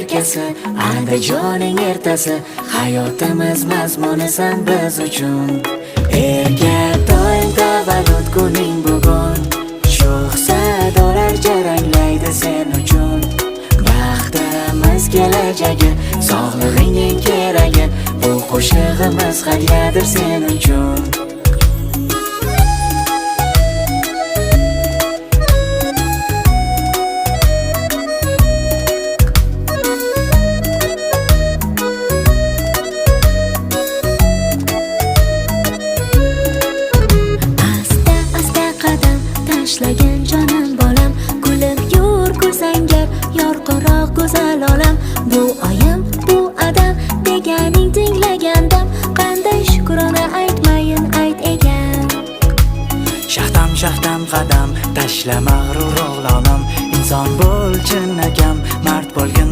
yelkasi, Andijoning ertasi, hayotimiz mazmunisan biz uchun. Erga doim tavallud kuning bugun, sho'x sadolar jaranglaydi sen uchun. Baxtimiz kelajagi, sog'lig'ingning keragi, bu qo'shig'imiz hadyadir sen uchun. Tashlagan jonim bolam, kulib yur ko'rsangar yorqinroq go'zal olam. Bu oyim, bu adam deganing tinglagandam, qanday shukrona aytmayin ayt ekan. Shahtam shahtam qadam, tashla mag'rur o'g'lonim, inson bo'l chinakam, mard bo'lgin